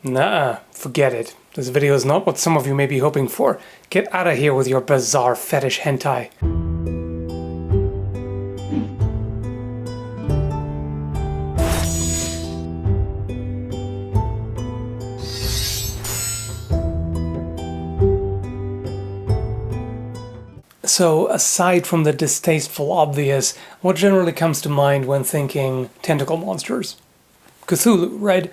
Nah, forget it. This video is not what some of you may be hoping for. Get out of here with your bizarre fetish hentai. So, aside from the distasteful obvious, what generally comes to mind when thinking tentacle monsters? Cthulhu, right?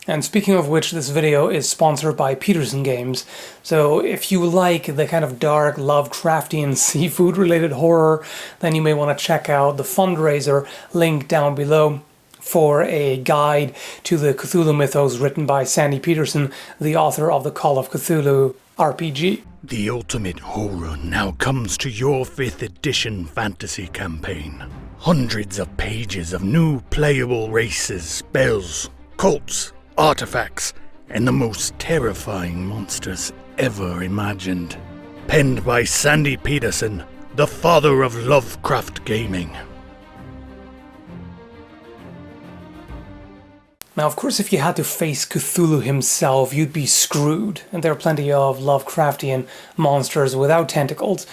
And speaking of which, this video is sponsored by Peterson Games. So if you like the kind of dark, Lovecraftian, seafood-related horror, then you may want to check out the fundraiser link down below for a guide to the Cthulhu Mythos written by Sandy Peterson, the author of the Call of Cthulhu RPG. The ultimate horror now comes to your 5th edition fantasy campaign. Hundreds of pages of new playable races, spells, cults, artifacts, and the most terrifying monsters ever imagined. Penned by Sandy Peterson, the father of Lovecraft gaming. Now, of course, if you had to face Cthulhu himself, you'd be screwed. And there are plenty of Lovecraftian monsters without tentacles.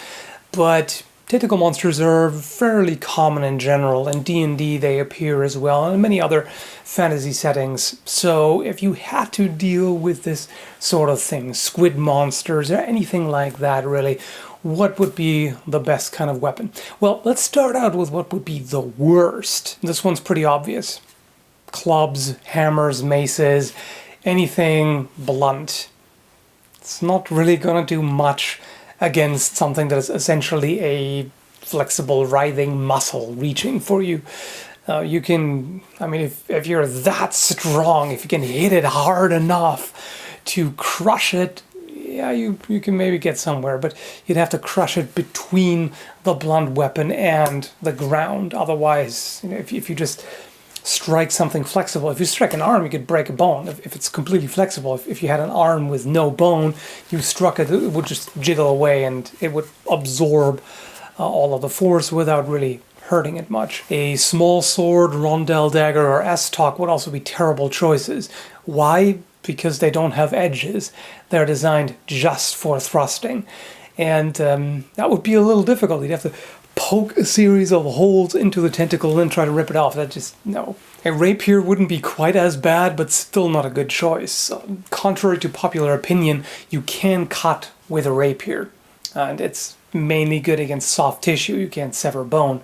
But tentacle monsters are fairly common in general. In D&D they appear as well, and in many other fantasy settings. So if you had to deal with this sort of thing, squid monsters or anything like that really, what would be the best kind of weapon? Well, let's start out with what would be the worst. This one's pretty obvious. Clubs, hammers, maces, anything blunt. It's not really gonna do much against something that is essentially a flexible, writhing muscle reaching for you. You can, I mean, if you're that strong, if you can hit it hard enough to crush it, yeah, you can maybe get somewhere, but you'd have to crush it between the blunt weapon and the ground. Otherwise, you know, if you just strike something flexible. If you strike an arm, you could break a bone. If it's completely flexible, if you had an arm with no bone, you struck it, it would just jiggle away and it would absorb all of the force without really hurting it much. A small sword, rondel dagger, or S-Talk would also be terrible choices. Why? Because they don't have edges. They're designed just for thrusting. And that would be a little difficult. You'd have to poke a series of holes into the tentacle and try to rip it off. That just, no. A rapier wouldn't be quite as bad, but still not a good choice. Contrary to popular opinion, you can cut with a rapier. And it's mainly good against soft tissue. You can't sever bone.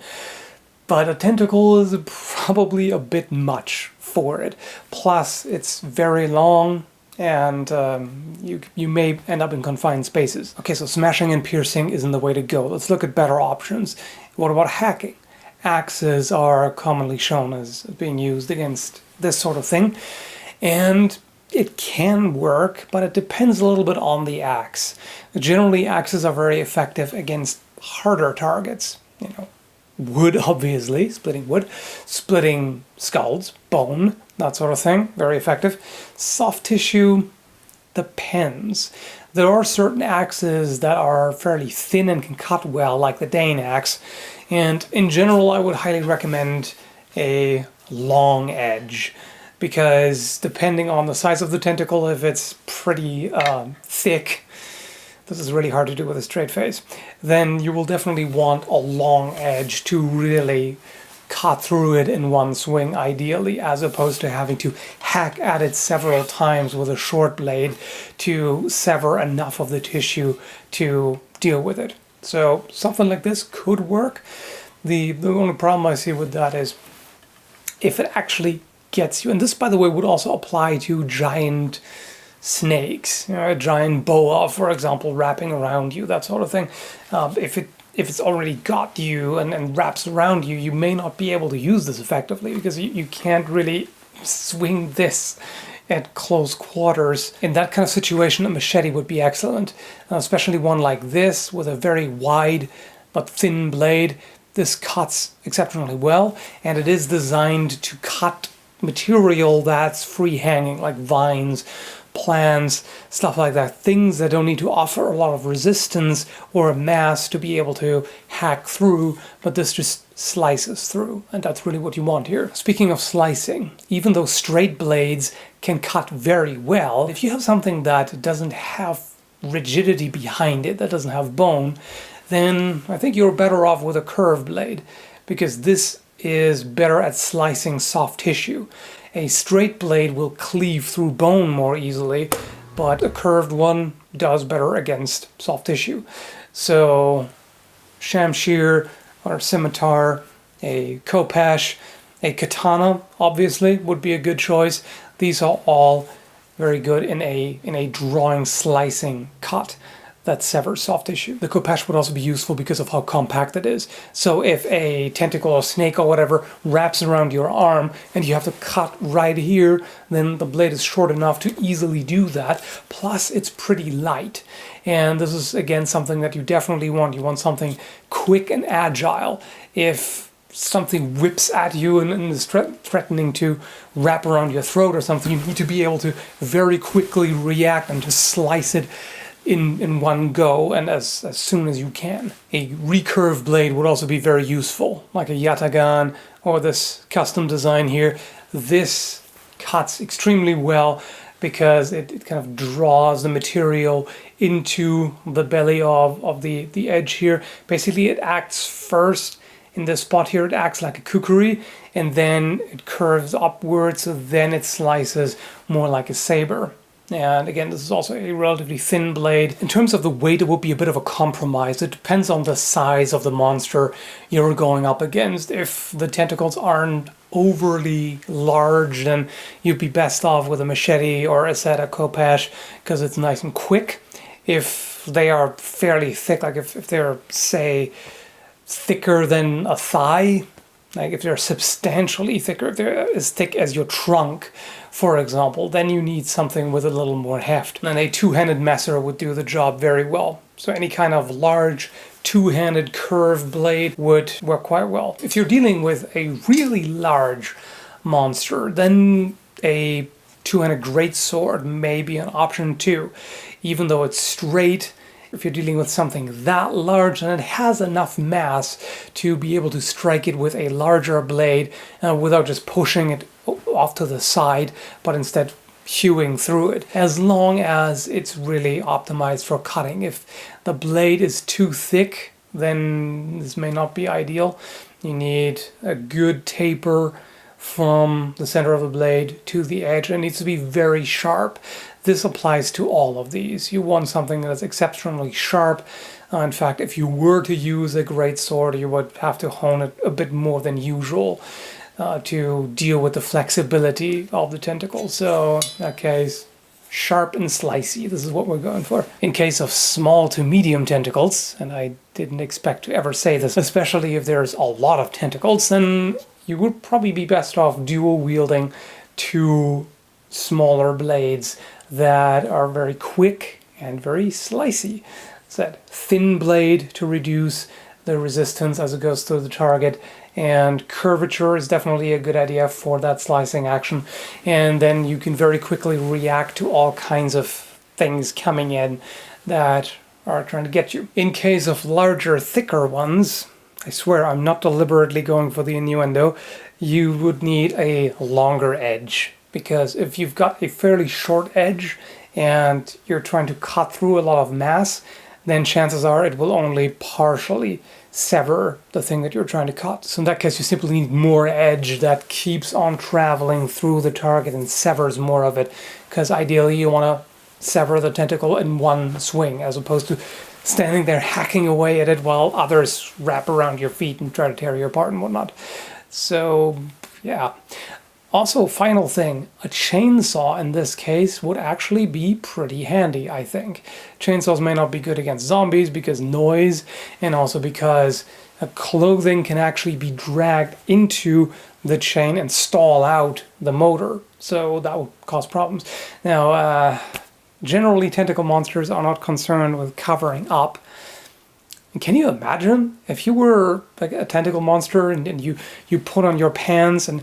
But a tentacle is probably a bit much for it. Plus, it's very long, and you may end up in confined spaces. Okay, so smashing and piercing isn't the way to go. Let's look at better options. What about hacking? Axes are commonly shown as being used against this sort of thing, and it can work, but it depends a little bit on the axe. Generally, axes are very effective against harder targets. You know, wood, obviously, splitting wood, splitting skulls, bone, that sort of thing, very effective. Soft tissue depends. There are certain axes that are fairly thin and can cut well, like the Dane axe, and in general I would highly recommend a long edge, because depending on the size of the tentacle, if it's pretty thick, this is really hard to do with a straight face, then you will definitely want a long edge to really cut through it in one swing, ideally, as opposed to having to hack at it several times with a short blade to sever enough of the tissue to deal with it. So something like this could work. The only problem I see with that is if it actually gets you, and this, by the way, would also apply to giant snakes, you know, a giant boa, for example, wrapping around you, that sort of thing. If it's already got you and wraps around you, you may not be able to use this effectively, because you can't really swing this at close quarters. In that kind of situation, a machete would be excellent, especially one like this with a very wide but thin blade. This cuts exceptionally well, and it is designed to cut material that's free hanging, like vines, plants, stuff like that, things that don't need to offer a lot of resistance or a mass to be able to hack through, but this just slices through, and that's really what you want here. Speaking of slicing, even though straight blades can cut very well, if you have something that doesn't have rigidity behind it, that doesn't have bone, then I think you're better off with a curved blade, because this is better at slicing soft tissue. A straight blade will cleave through bone more easily, but a curved one does better against soft tissue. So shamshir or scimitar, a khopesh, a katana obviously would be a good choice. These are all very good in a drawing, slicing cut that severs soft tissue. The khopesh would also be useful because of how compact it is. So if a tentacle or snake or whatever wraps around your arm and you have to cut right here, then the blade is short enough to easily do that. Plus it's pretty light. And this is again something that you definitely want. You want something quick and agile. If something whips at you and is threatening to wrap around your throat or something, you need to be able to very quickly react and just slice it in one go and as soon as you can. A recurved blade would also be very useful, like a yatagan or this custom design here. This cuts extremely well because it kind of draws the material into the belly of the edge here. Basically it acts first in this spot here, it acts like a kukri, and then it curves upwards, so then it slices more like a saber. And again, this is also a relatively thin blade. In terms of the weight, it would be a bit of a compromise. It depends on the size of the monster you're going up against. If the tentacles aren't overly large, then you'd be best off with a machete or a set of khopesh because it's nice and quick. If they are fairly thick, like if they're, say, thicker than a thigh, like if they're substantially thicker, if they're as thick as your trunk, for example, then you need something with a little more heft. And a two-handed messer would do the job very well. So any kind of large two-handed curved blade would work quite well. If you're dealing with a really large monster, then a two-handed greatsword may be an option too. Even though it's straight, if you're dealing with something that large and it has enough mass to be able to strike it with a larger blade without just pushing it off to the side, but instead hewing through it, as long as it's really optimized for cutting. If the blade is too thick, then this may not be ideal. You need a good taper from the center of the blade to the edge. It needs to be very sharp. This applies to all of these. You want something that's exceptionally sharp. In fact, if you were to use a greatsword, you would have to hone it a bit more than usual to deal with the flexibility of the tentacle. So in that case, sharp and slicey, this is what we're going for. In case of small to medium tentacles, and I didn't expect to ever say this, especially if there's a lot of tentacles, then you would probably be best off dual wielding two smaller blades that are very quick and very slicey. It's that thin blade to reduce the resistance as it goes through the target, and curvature is definitely a good idea for that slicing action. And then you can very quickly react to all kinds of things coming in that are trying to get you. In case of larger, thicker ones, I swear I'm not deliberately going for the innuendo, you would need a longer edge. Because if you've got a fairly short edge and you're trying to cut through a lot of mass, then chances are it will only partially sever the thing that you're trying to cut. So in that case, you simply need more edge that keeps on traveling through the target and severs more of it. Because ideally you want to sever the tentacle in one swing, as opposed to standing there hacking away at it while others wrap around your feet and try to tear you apart and whatnot. So, yeah. Also, final thing, a chainsaw in this case would actually be pretty handy, I think. Chainsaws may not be good against zombies because noise, and also because clothing can actually be dragged into the chain and stall out the motor, so that would cause problems. Now, generally tentacle monsters are not concerned with covering up. Can you imagine if you were like a tentacle monster and you put on your pants and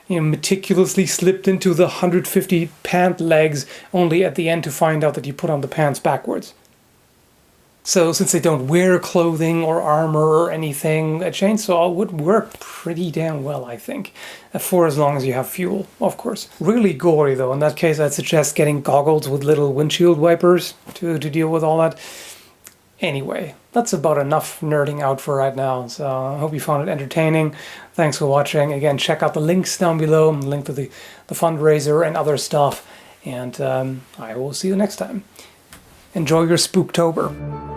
meticulously slipped into the 150 pant legs, only at the end to find out that you put on the pants backwards? So since they don't wear clothing or armor or anything, a chainsaw would work pretty damn well, I think. For as long as you have fuel, of course. Really gory though. In that case, I'd suggest getting goggles with little windshield wipers to deal with all that. Anyway, that's about enough nerding out for right now. So I hope you found it entertaining. Thanks for watching. Again, check out the links down below, link to the fundraiser and other stuff. And I will see you next time. Enjoy your Spooktober.